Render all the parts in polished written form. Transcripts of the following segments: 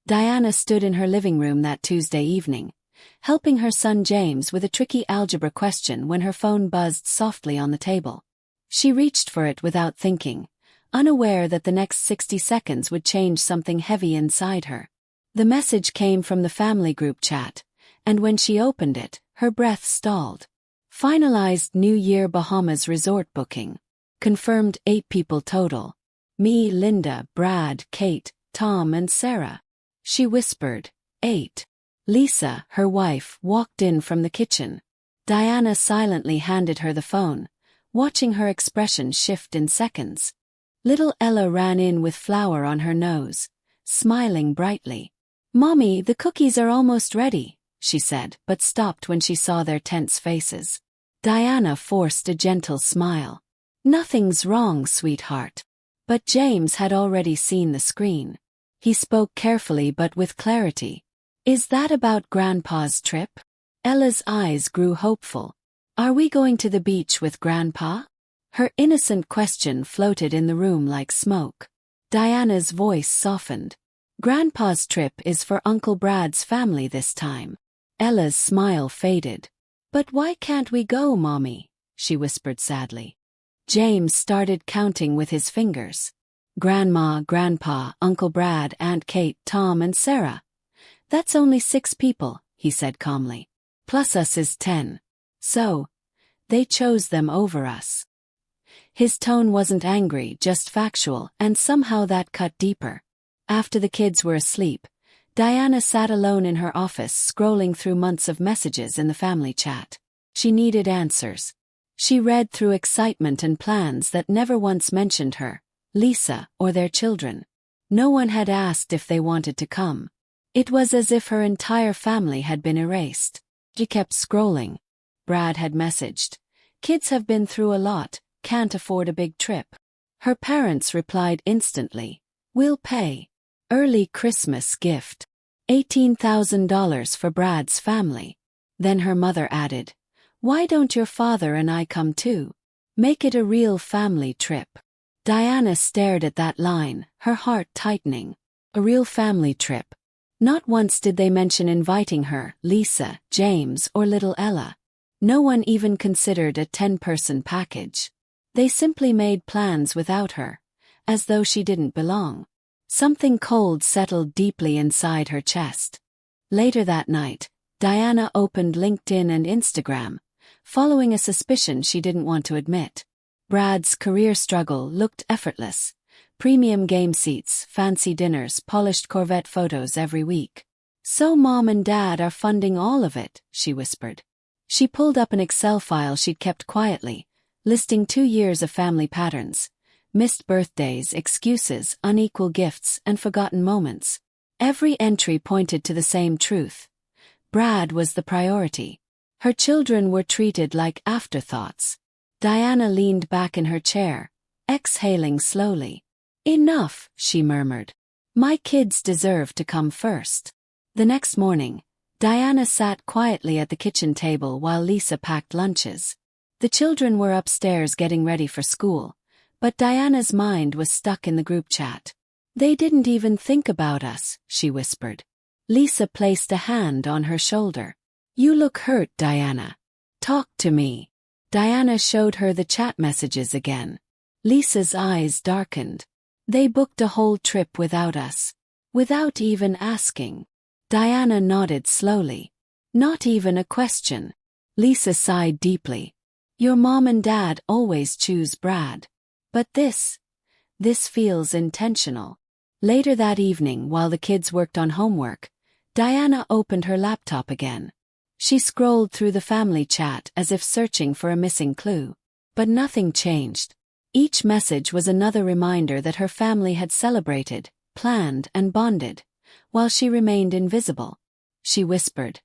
Diana stood in her living room that Tuesday evening, helping her son James with a tricky algebra question when her phone buzzed softly on the table. She reached for it without thinking, unaware that the next 60 seconds would change something heavy inside her. The message came from the family group chat, and when she opened it, her breath stalled. Finalized New Year Bahamas resort booking. Confirmed 8 people total. Me, Linda, Brad, Kate, Tom and Sarah. She whispered, 8. Lisa, her wife, walked in from the kitchen. Diana silently handed her the phone, watching her expression shift in seconds. Little Ella ran in with flour on her nose, smiling brightly. "Mommy, the cookies are almost ready," she said, but stopped when she saw their tense faces. Diana forced a gentle smile. "Nothing's wrong, sweetheart." But James had already seen the screen. He spoke carefully but with clarity. "Is that about Grandpa's trip?" Ella's eyes grew hopeful. "Are we going to the beach with Grandpa?" Her innocent question floated in the room like smoke. Diana's voice softened. "Grandpa's trip is for Uncle Brad's family this time." Ella's smile faded. "But why can't we go, Mommy?" she whispered sadly. James started counting with his fingers. "Grandma, Grandpa, Uncle Brad, Aunt Kate, Tom and Sarah. That's only 6 people," he said calmly. "Plus us is 10. So, they chose them over us." His tone wasn't angry, just factual, and somehow that cut deeper. After the kids were asleep, Diana sat alone in her office scrolling through months of messages in the family chat. She needed answers. She read through excitement and plans that never once mentioned her, Lisa, or their children. No one had asked if they wanted to come. It was as if her entire family had been erased. She kept scrolling. Brad had messaged, "Kids have been through a lot, can't afford a big trip." Her parents replied instantly, "We'll pay." Early Christmas gift. $18,000 for Brad's family. Then her mother added, "Why don't your father and I come too? Make it a real family trip." Diana stared at that line, her heart tightening. A real family trip. Not once did they mention inviting her, Lisa, James, or little Ella. No one even considered a 10-person package. They simply made plans without her, as though she didn't belong. Something cold settled deeply inside her chest. Later that night, Diana opened LinkedIn and Instagram, following a suspicion she didn't want to admit. Brad's career struggle looked effortless. Premium game seats, fancy dinners, polished Corvette photos every week. "So Mom and Dad are funding all of it," she whispered. She pulled up an Excel file she'd kept quietly, listing 2 years of family patterns. Missed birthdays, excuses, unequal gifts, and forgotten moments. Every entry pointed to the same truth. Brad was the priority. Her children were treated like afterthoughts. Diana leaned back in her chair, exhaling slowly. "Enough," she murmured. "My kids deserve to come first." The next morning, Diana sat quietly at the kitchen table while Lisa packed lunches. The children were upstairs getting ready for school, but Diana's mind was stuck in the group chat. "They didn't even think about us," she whispered. Lisa placed a hand on her shoulder. "You look hurt, Diana. Talk to me." Diana showed her the chat messages again. Lisa's eyes darkened. "They booked a whole trip without us. Without even asking." Diana nodded slowly. "Not even a question." Lisa sighed deeply. "Your mom and dad always choose Brad. But this feels intentional." Later that evening, while the kids worked on homework, Diana opened her laptop again. She scrolled through the family chat as if searching for a missing clue. But nothing changed. Each message was another reminder that her family had celebrated, planned, and bonded, while she remained invisible. She whispered,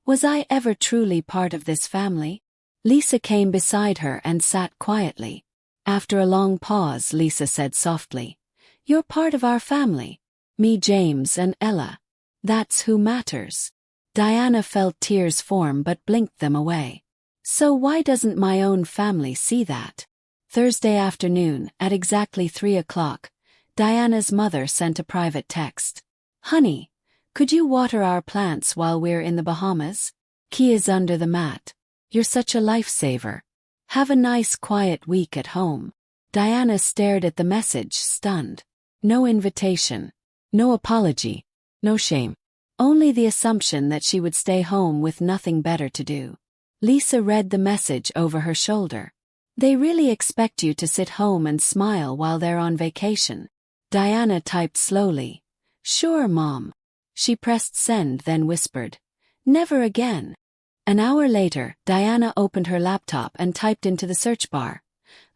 "Was I ever truly part of this family?" Lisa came beside her and sat quietly. After a long pause, Lisa said softly, "You're part of our family. Me, James, and Ella. That's who matters." Diana felt tears form but blinked them away. "So why doesn't my own family see that?" Thursday afternoon, at exactly 3 o'clock, Diana's mother sent a private text. "Honey, Could you water our plants while we're in the Bahamas? Key is under the mat. You're such a lifesaver. Have a nice quiet week at home. Diana stared at the message, stunned. No invitation. No apology. No shame. Only the assumption that she would stay home with nothing better to do. Lisa read the message over her shoulder. They really expect you to sit home and smile while they're on vacation. Diana typed slowly. Sure, Mom. She pressed send, then whispered. Never again. An hour later, Diana opened her laptop and typed into the search bar.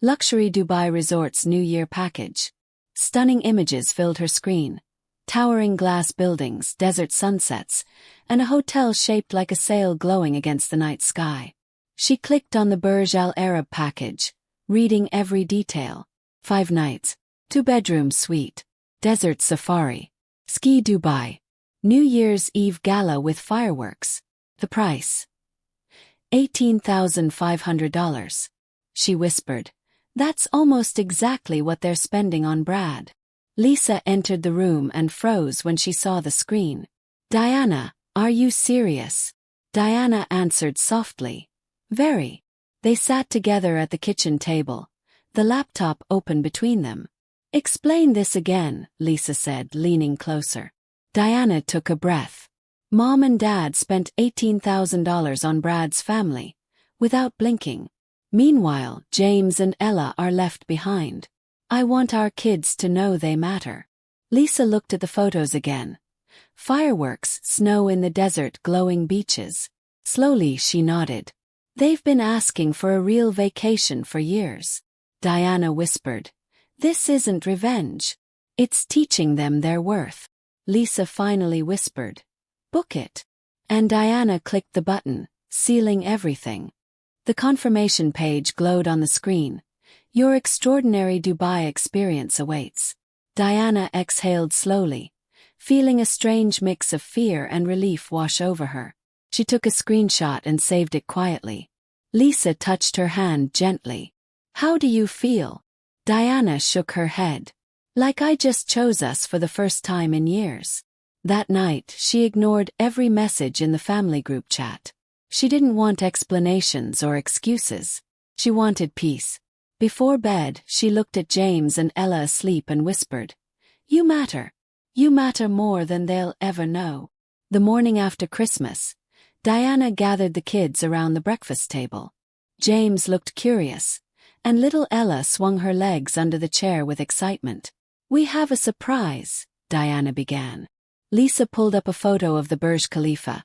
Luxury Dubai Resorts New Year package. Stunning images filled her screen. Towering glass buildings, desert sunsets, and a hotel shaped like a sail glowing against the night sky. She clicked on the Burj Al Arab package, reading every detail. 5 nights, 2-bedroom suite, desert safari, ski Dubai, New Year's Eve gala with fireworks. The price? $18,500. She whispered. That's almost exactly what they're spending on Brad. Lisa entered the room and froze when she saw the screen. Diana, are you serious? Diana answered softly. Very. They sat together at the kitchen table, the laptop open between them. Explain this again, Lisa said, leaning closer. Diana took a breath. Mom and Dad spent $18,000 on Brad's family, without blinking. Meanwhile, James and Ella are left behind. I want our kids to know they matter. Lisa looked at the photos again. Fireworks, snow in the desert, glowing beaches. Slowly she nodded. They've been asking for a real vacation for years. Diana whispered. This isn't revenge. It's teaching them their worth. Lisa finally whispered. Book it. And Diana clicked the button, sealing everything. The confirmation page glowed on the screen. Your extraordinary Dubai experience awaits. Diana exhaled slowly, feeling a strange mix of fear and relief wash over her. She took a screenshot and saved it quietly. Lisa touched her hand gently. How do you feel? Diana shook her head. Like I just chose us for the first time in years. That night, she ignored every message in the family group chat. She didn't want explanations or excuses. She wanted peace. Before bed, she looked at James and Ella asleep and whispered, You matter. You matter more than they'll ever know. The morning after Christmas, Diana gathered the kids around the breakfast table. James looked curious, and little Ella swung her legs under the chair with excitement. We have a surprise, Diana began. Lisa pulled up a photo of the Burj Khalifa,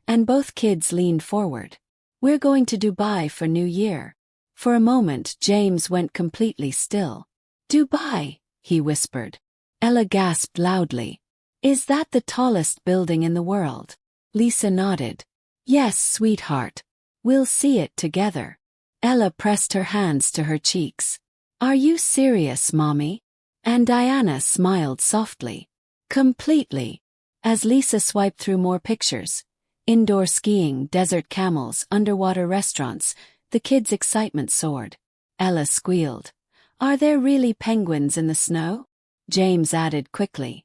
and both kids leaned forward. We're going to Dubai for New Year. For a moment, James went completely still. Dubai, he whispered. Ella gasped loudly. Is that the tallest building in the world? Lisa nodded. Yes, sweetheart. We'll see it together. Ella pressed her hands to her cheeks. Are you serious, Mommy? And Diana smiled softly. Completely. As Lisa swiped through more pictures, indoor skiing, desert camels, underwater restaurants, the kids' excitement soared. Ella squealed. Are there really penguins in the snow? James added quickly.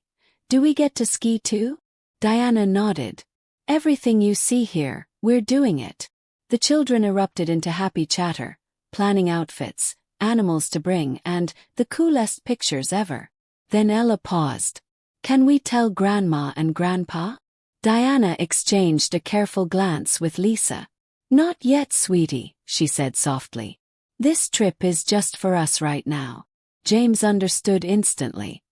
Do we get to ski too? Diana nodded. Everything you see here, we're doing it. The children erupted into happy chatter, planning outfits, animals to bring, and the coolest pictures ever. Then Ella paused. Can we tell Grandma and Grandpa? Diana exchanged a careful glance with Lisa. Not yet, sweetie, she said softly. This trip is just for us right now. James understood instantly.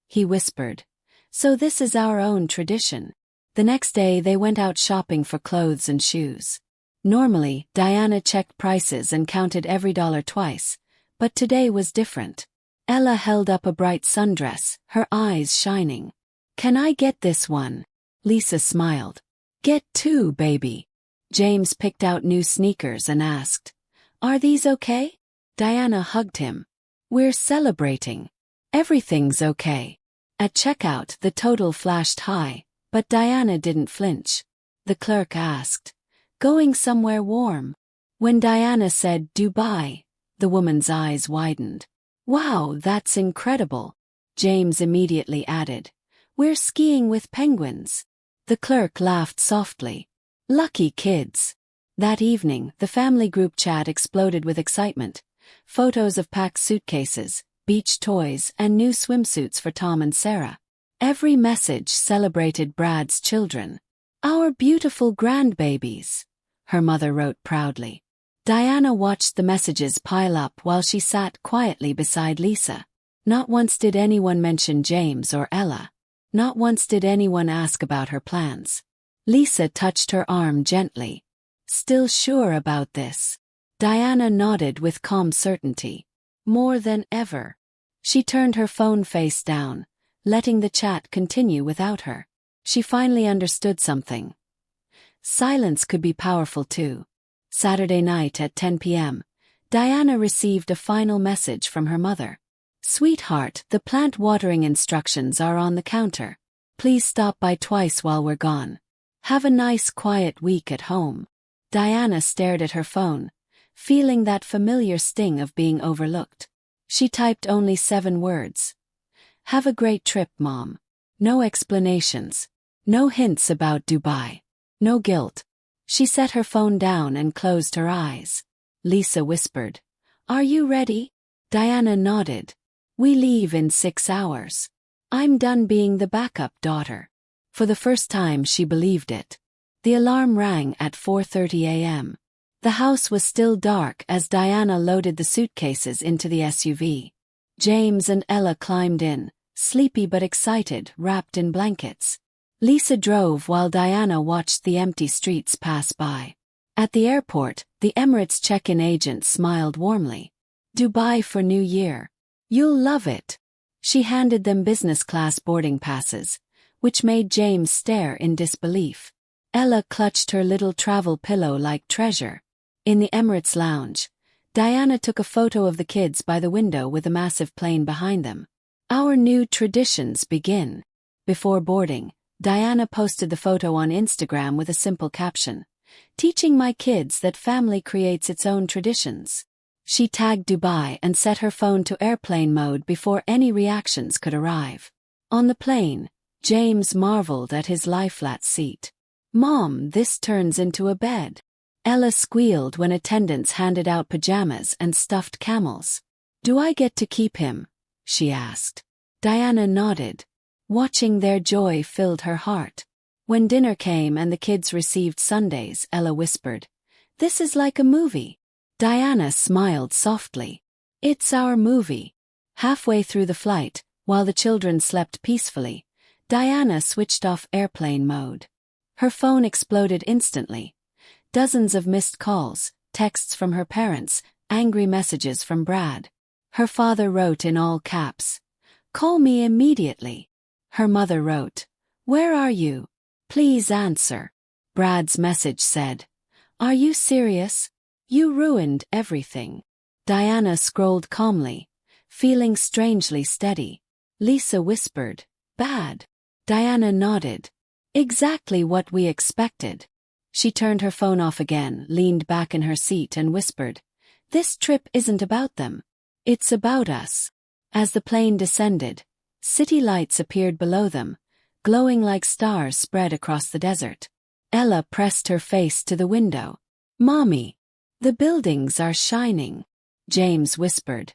He whispered, So this is our own tradition. The next day they went out shopping for clothes and shoes. Normally, Diana checked prices and counted every dollar twice, but today was different. Ella held up a bright sundress, her eyes shining. Can I get this one? Lisa smiled. Get 2, baby. James picked out new sneakers and asked, Are these okay? Diana hugged him. We're celebrating. Everything's okay. At checkout, the total flashed high, but Diana didn't flinch. The clerk asked, Going somewhere warm? When Diana said Dubai, the woman's eyes widened. Wow, that's incredible. James immediately added, We're skiing with penguins. The clerk laughed softly. Lucky kids. That evening, the family group chat exploded with excitement. Photos of packed suitcases, beach toys, and new swimsuits for Tom and Sarah. Every message celebrated Brad's children. Our beautiful grandbabies, her mother wrote proudly. Diana watched the messages pile up while she sat quietly beside Lisa. Not once did anyone mention James or Ella. Not once did anyone ask about her plans. Lisa touched her arm gently. Still sure about this? Diana nodded with calm certainty. More than ever. She turned her phone face down, letting the chat continue without her. She finally understood something. Silence could be powerful too. Saturday night at 10 p.m., Diana received a final message from her mother. Sweetheart, the plant watering instructions are on the counter. Please stop by twice while we're gone. Have a nice quiet week at home. Diana stared at her phone, feeling that familiar sting of being overlooked. She typed only 7 words. Have a great trip, Mom. No explanations. No hints about Dubai. No guilt. She set her phone down and closed her eyes. Lisa whispered, Are you ready? Diana nodded. We leave in 6 hours. I'm done being the backup daughter. For the first time she believed it. The alarm rang at 4:30 a.m. The house was still dark as Diana loaded the suitcases into the SUV. James and Ella climbed in, sleepy but excited, wrapped in blankets. Lisa drove while Diana watched the empty streets pass by. At the airport, the Emirates check-in agent smiled warmly. Dubai for New Year. You'll love it. She handed them business-class boarding passes, which made James stare in disbelief. Ella clutched her little travel pillow like treasure. In the Emirates lounge, Diana took a photo of the kids by the window with a massive plane behind them. Our new traditions begin. Before boarding, Diana posted the photo on Instagram with a simple caption, Teaching my kids that family creates its own traditions. She tagged Dubai and set her phone to airplane mode before any reactions could arrive. On the plane, James marveled at his lie-flat seat. Mom, this turns into a bed. Ella squealed when attendants handed out pajamas and stuffed camels. Do I get to keep him? She asked. Diana nodded. Watching their joy filled her heart. When dinner came and the kids received sundaes, Ella whispered, This is like a movie. Diana smiled softly. It's our movie. Halfway through the flight, while the children slept peacefully, Diana switched off airplane mode. Her phone exploded instantly. Dozens of missed calls, texts from her parents, angry messages from Brad. Her father wrote in all caps, Call me immediately. Her mother wrote, Where are you? Please answer. Brad's message said, Are you serious? You ruined everything. Diana scrolled calmly, feeling strangely steady. Lisa whispered, Bad. Diana nodded. Exactly what we expected. She turned her phone off again, leaned back in her seat and whispered, This trip isn't about them. It's about us. As the plane descended, city lights appeared below them, glowing like stars spread across the desert. Ella pressed her face to the window. Mommy, the buildings are shining. James whispered,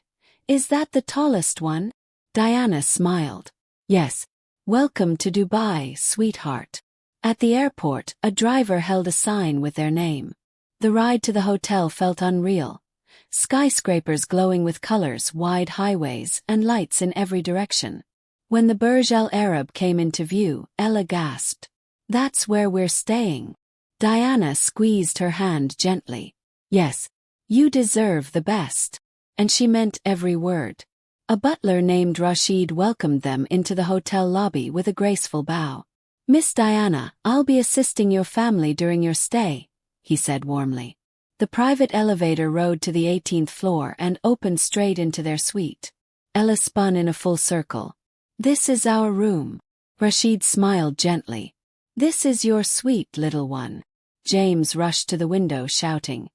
Is that the tallest one? Diana smiled. Yes. Welcome to Dubai, sweetheart. At the airport, a driver held a sign with their name. The ride to the hotel felt unreal. Skyscrapers glowing with colors, wide highways, and lights in every direction. When the Burj Al Arab came into view, Ella gasped. That's where we're staying. Diana squeezed her hand gently. Yes, you deserve the best. And she meant every word. A butler named Rashid welcomed them into the hotel lobby with a graceful bow. Miss Diana, I'll be assisting your family during your stay, he said warmly. The private elevator rode to the 18th floor and opened straight into their suite. Ella spun in a full circle. This is our room. Rashid smiled gently. This is your suite, little one. James rushed to the window shouting,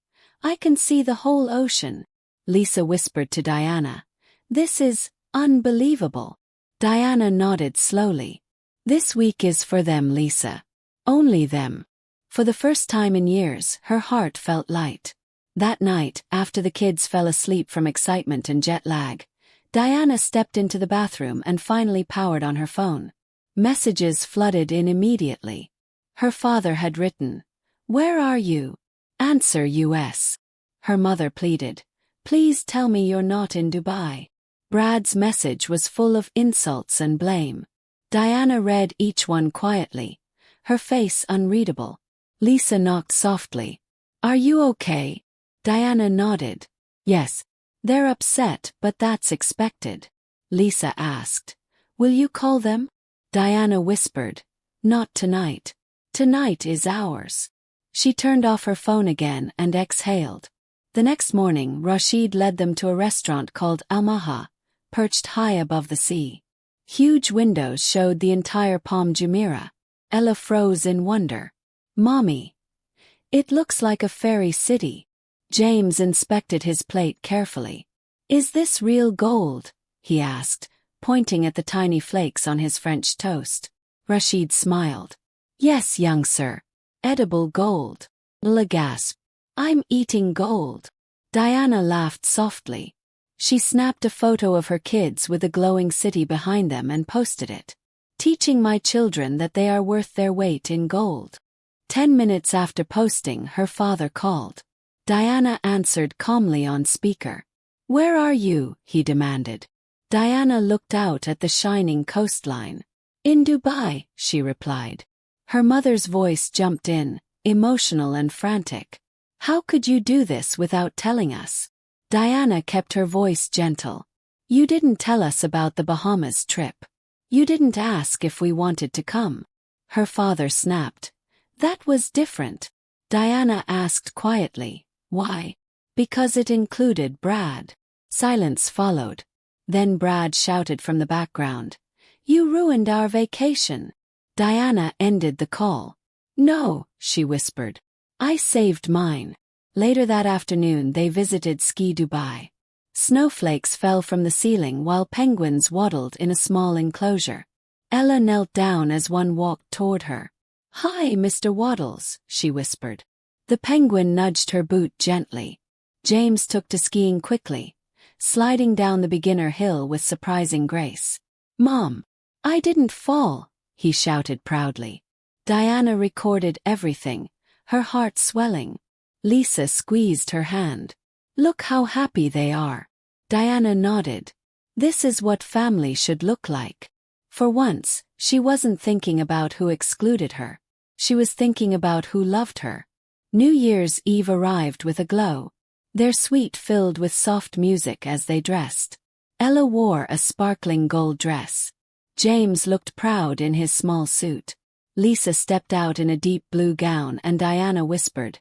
I can see the whole ocean. Lisa whispered to Diana, This is unbelievable. Diana nodded slowly. This week is for them, Lisa. Only them. For the first time in years, her heart felt light. That night, after the kids fell asleep from excitement and jet lag, Diana stepped into the bathroom and finally powered on her phone. Messages flooded in immediately. Her father had written, "Where are you? Answer US." Her mother pleaded, "Please tell me you're not in Dubai." Brad's message was full of insults and blame. Diana read each one quietly, her face unreadable. Lisa knocked softly. "Are you okay?" Diana nodded. "Yes." "They're upset, but that's expected." Lisa asked, "Will you call them?" Diana whispered, "Not tonight. Tonight is ours." She turned off her phone again and exhaled. The next morning, Rashid led them to a restaurant called Al-Maha, perched high above the sea. Huge windows showed the entire Palm Jumeirah. Ella froze in wonder. "Mommy, it looks like a fairy city." James inspected his plate carefully. "Is this real gold?" he asked, pointing at the tiny flakes on his French toast. Rashid smiled. "Yes, young sir. Edible gold." Ella gasped. "I'm eating gold." Diana laughed softly. She snapped a photo of her kids with the glowing city behind them and posted it. "Teaching my children that they are worth their weight in gold." 10 minutes after posting, her father called. Diana answered calmly on speaker. "Where are you?" he demanded. Diana looked out at the shining coastline. "In Dubai," she replied. Her mother's voice jumped in, emotional and frantic. "How could you do this without telling us?" Diana kept her voice gentle. "You didn't tell us about the Bahamas trip. You didn't ask if we wanted to come." Her father snapped. "That was different." Diana asked quietly, "Why?" "Because it included Brad." Silence followed. Then Brad shouted from the background, "You ruined our vacation." Diana ended the call. "No," she whispered. "I saved mine." Later that afternoon they visited Ski Dubai. Snowflakes fell from the ceiling while penguins waddled in a small enclosure. Ella knelt down as one walked toward her. "Hi, Mr. Waddles," she whispered. The penguin nudged her boot gently. James took to skiing quickly, sliding down the beginner hill with surprising grace. "Mom, I didn't fall," he shouted proudly. Diana recorded everything, her heart swelling. Lisa squeezed her hand. "Look how happy they are." Diana nodded. This is what family should look like. For once, she wasn't thinking about who excluded her. She was thinking about who loved her. New Year's Eve arrived with a glow. Their suite filled with soft music as they dressed. Ella wore a sparkling gold dress. James looked proud in his small suit. Lisa stepped out in a deep blue gown and Diana whispered,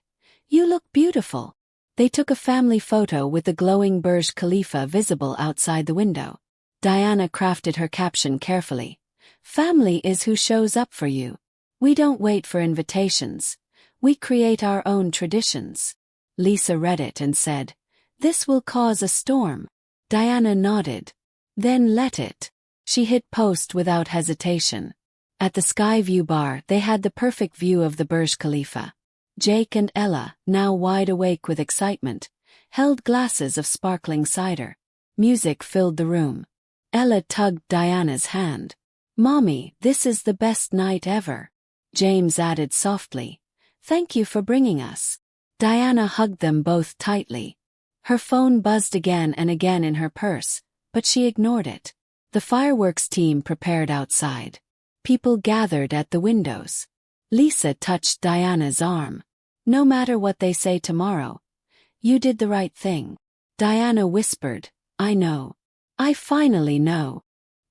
"You look beautiful." They took a family photo with the glowing Burj Khalifa visible outside the window. Diana crafted her caption carefully. "Family is who shows up for you. We don't wait for invitations. We create our own traditions." Lisa read it and said, "This will cause a storm." Diana nodded. "Then let it." She hit post without hesitation. At the Sky View bar they had the perfect view of the Burj Khalifa. Jake and Ella, now wide awake with excitement, held glasses of sparkling cider. Music filled the room. Ella tugged Diana's hand. "Mommy, this is the best night ever." James added softly, "Thank you for bringing us." Diana hugged them both tightly. Her phone buzzed again and again in her purse, but she ignored it. The fireworks team prepared outside. People gathered at the windows. Lisa touched Diana's arm. "No matter what they say tomorrow, you did the right thing." Diana whispered, "I know. I finally know."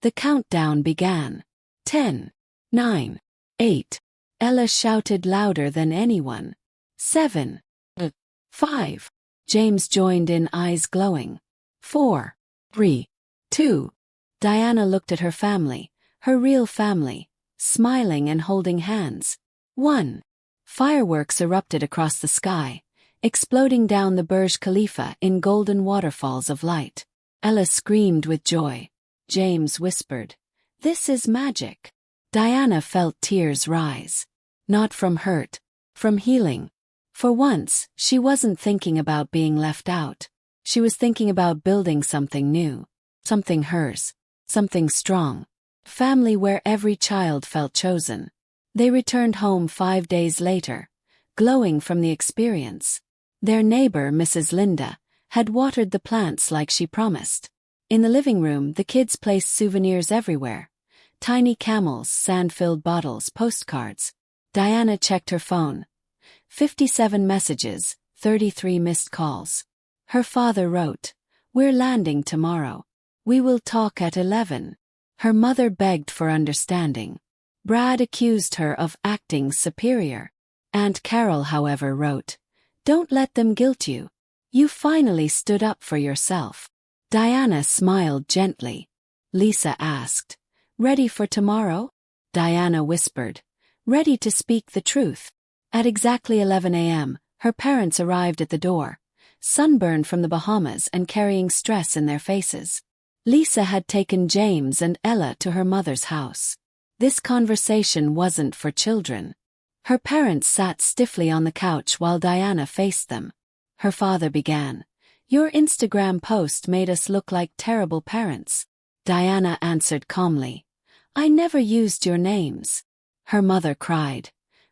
The countdown began. 10, 9, 8. Ella shouted louder than anyone. 7, 5. James joined in, eyes glowing. 4, 3, 2. Diana looked at her family, her real family, smiling and holding hands. 1. Fireworks erupted across the sky, exploding down the Burj Khalifa in golden waterfalls of light. Ella screamed with joy. James whispered, "This is magic." Diana felt tears rise. Not from hurt. From healing. For once, she wasn't thinking about being left out. She was thinking about building something new. Something hers. Something strong. Family where every child felt chosen. They returned home 5 days later, glowing from the experience. Their neighbor, Mrs. Linda, had watered the plants like she promised. In the living room, the kids placed souvenirs everywhere. Tiny camels, sand-filled bottles, postcards. Diana checked her phone. 57 messages, 33 missed calls. Her father wrote, "We're landing tomorrow. We will talk at 11. Her mother begged for understanding. Brad accused her of acting superior. Aunt Carol, however, wrote, "Don't let them guilt you. You finally stood up for yourself." Diana smiled gently. Lisa asked, "Ready for tomorrow?" Diana whispered, "Ready to speak the truth." At exactly 11 a.m., her parents arrived at the door, sunburned from the Bahamas and carrying stress in their faces. Lisa had taken James and Ella to her mother's house. This conversation wasn't for children. Her parents sat stiffly on the couch while Diana faced them. Her father began, "Your Instagram post made us look like terrible parents." Diana answered calmly, "I never used your names." Her mother cried,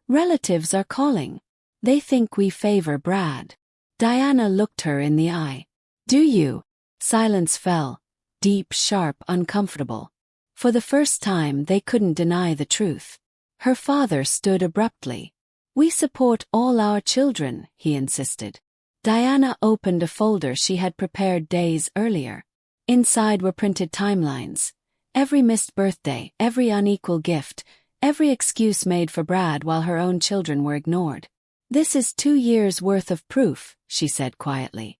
"Relatives are calling. They think we favor Brad." Diana looked her in the eye. "Do you?" Silence fell. Deep, sharp, uncomfortable. For the first time, they couldn't deny the truth. Her father stood abruptly. "We support all our children," he insisted. Diana opened a folder she had prepared days earlier. Inside were printed timelines. Every missed birthday, every unequal gift, every excuse made for Brad while her own children were ignored. "This is 2 years' worth of proof," she said quietly.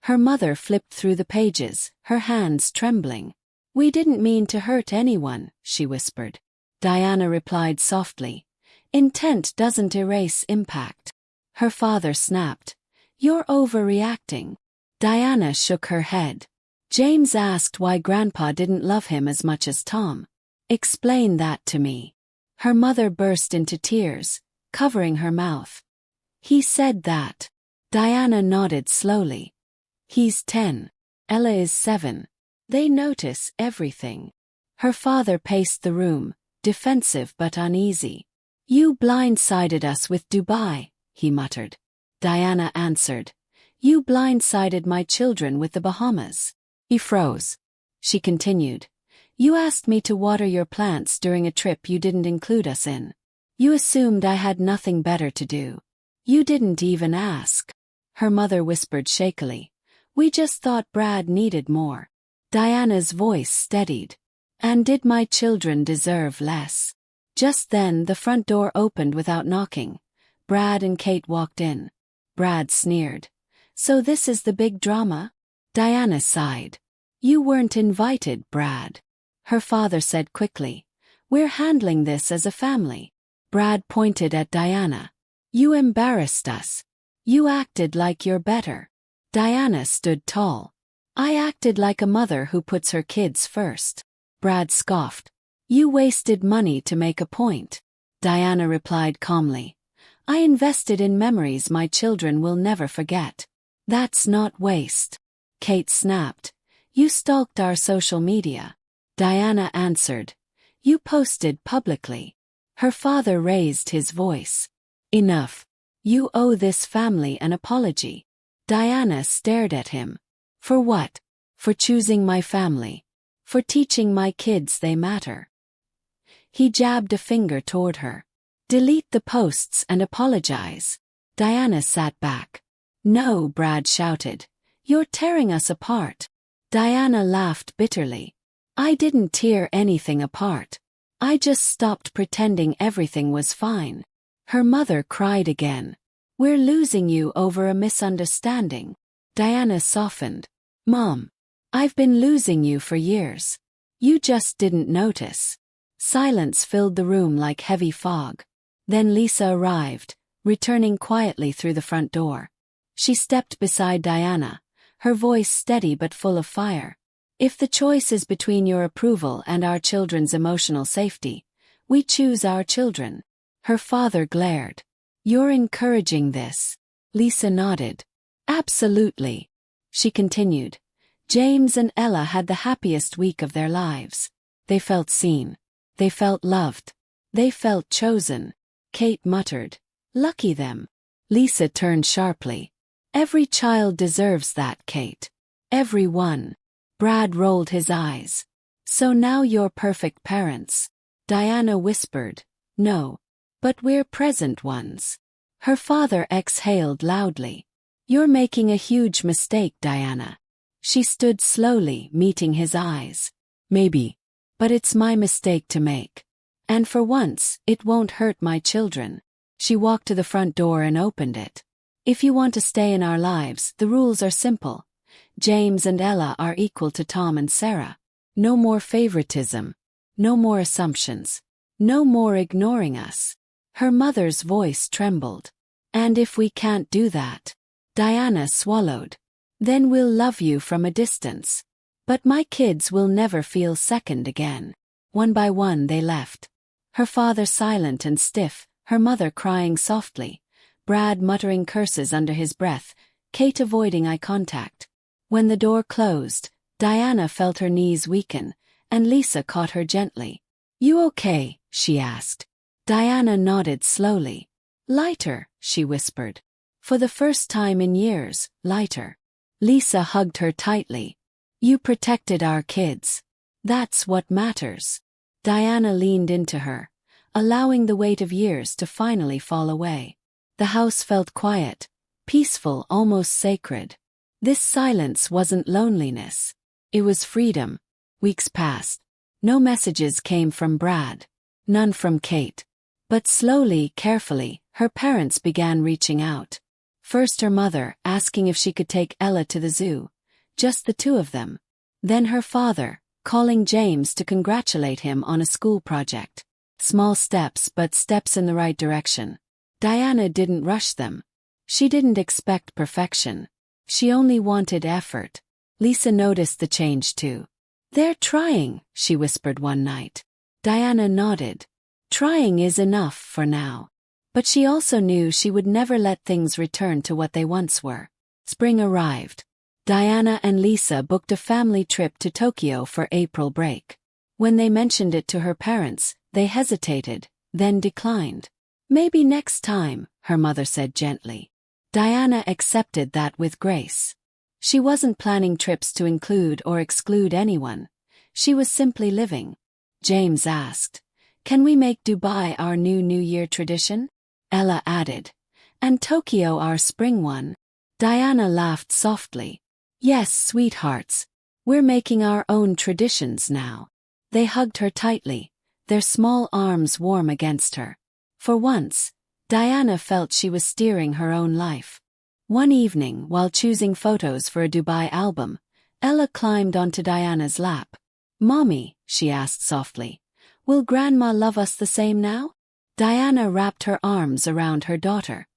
Her mother flipped through the pages, her hands trembling. "We didn't mean to hurt anyone," she whispered. Diana replied softly, "Intent doesn't erase impact." Her father snapped, "You're overreacting." Diana shook her head. "James asked why Grandpa didn't love him as much as Tom. Explain that to me." Her mother burst into tears, covering her mouth. "He said that." Diana nodded slowly. "He's 10. Ella is 7. They notice everything." Her father paced the room, defensive but uneasy. "You blindsided us with Dubai," he muttered. Diana answered, "You blindsided my children with the Bahamas." He froze. She continued, "You asked me to water your plants during a trip you didn't include us in. You assumed I had nothing better to do. You didn't even ask." Her mother whispered shakily, "We just thought Brad needed more." Diana's voice steadied. "And did my children deserve less?" Just then the front door opened without knocking. Brad and Kate walked in. Brad sneered. "So this is the big drama?" Diana sighed. "You weren't invited, Brad." Her father said quickly, "We're handling this as a family." Brad pointed at Diana. "You embarrassed us. You acted like you're better." Diana stood tall. "I acted like a mother who puts her kids first." Brad scoffed. "You wasted money to make a point." Diana replied calmly, "I invested in memories my children will never forget." "That's not waste." Kate snapped. "You stalked our social media." Diana answered, "You posted publicly." Her father raised his voice. "Enough. You owe this family an apology." Diana stared at him. "For what?" "For choosing my family. For teaching my kids they matter." He jabbed a finger toward her. "Delete the posts and apologize." Diana sat back. "No," Brad shouted. "You're tearing us apart." Diana laughed bitterly. "I didn't tear anything apart. I just stopped pretending everything was fine." Her mother cried again. "We're losing you over a misunderstanding." Diana softened. "Mom, I've been losing you for years. You just didn't notice." Silence filled the room like heavy fog. Then Lisa arrived, returning quietly through the front door. She stepped beside Diana, her voice steady but full of fire. "If the choice is between your approval and our children's emotional safety, we choose our children." Her father glared. "You're encouraging this." Lisa nodded. "Absolutely." She continued. James and Ella had the happiest week of their lives. They felt seen. They felt loved. They felt chosen. Kate muttered, "Lucky them." Lisa turned sharply. "Every child deserves that, Kate. Every one." Brad rolled his eyes. "So now you're perfect parents." Diana whispered, "No. But we're present ones." Her father exhaled loudly. "You're making a huge mistake, Diana." She stood slowly, meeting his eyes. "Maybe. But it's my mistake to make. And for once, it won't hurt my children." She walked to the front door and opened it. "If you want to stay in our lives, the rules are simple. James and Ella are equal to Tom and Sarah. No more favoritism. No more assumptions. No more ignoring us." Her mother's voice trembled. "And if we can't do that?" Diana swallowed. "Then we'll love you from a distance. But my kids will never feel second again." One by one they left. Her father silent and stiff, her mother crying softly, Brad muttering curses under his breath, Kate avoiding eye contact. When the door closed, Diana felt her knees weaken, and Lisa caught her gently. "You okay?" she asked. Diana nodded slowly. "Lighter," she whispered. "For the first time in years, lighter." Lisa hugged her tightly. "You protected our kids. That's what matters." Diana leaned into her, allowing the weight of years to finally fall away. The house felt quiet, peaceful, almost sacred. This silence wasn't loneliness. It was freedom. Weeks passed. No messages came from Brad. None from Kate. But slowly, carefully, her parents began reaching out. First her mother, asking if she could take Ella to the zoo. Just the two of them. Then her father, calling James to congratulate him on a school project. Small steps, but steps in the right direction. Diana didn't rush them. She didn't expect perfection. She only wanted effort. Lisa noticed the change too. "They're trying," she whispered one night. Diana nodded. Trying is enough for now. But she also knew she would never let things return to what they once were. Spring arrived. Diana and Lisa booked a family trip to Tokyo for April break. When they mentioned it to her parents, they hesitated, then declined. "Maybe next time," her mother said gently. Diana accepted that with grace. She wasn't planning trips to include or exclude anyone. She was simply living. James asked, "Can we make Dubai our New Year tradition?" Ella added, "And Tokyo our spring one." Diana laughed softly. "Yes, sweethearts. We're making our own traditions now." They hugged her tightly, their small arms warm against her. For once, Diana felt she was steering her own life. One evening, while choosing photos for a Dubai album, Ella climbed onto Diana's lap. "Mommy," she asked softly, "will Grandma love us the same now?" Diana wrapped her arms around her daughter.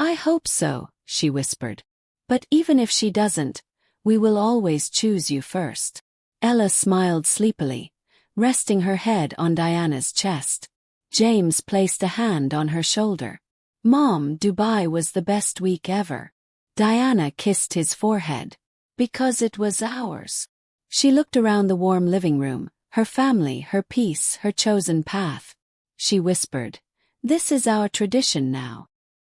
"I hope so," she whispered. "But even if she doesn't, we will always choose you first." Ella smiled sleepily, resting her head on Diana's chest. James placed a hand on her shoulder. "Mom, Dubai was the best week ever." Diana kissed his forehead. "Because it was ours." She looked around the warm living room, her family, her peace, her chosen path. She whispered, "This is our tradition now.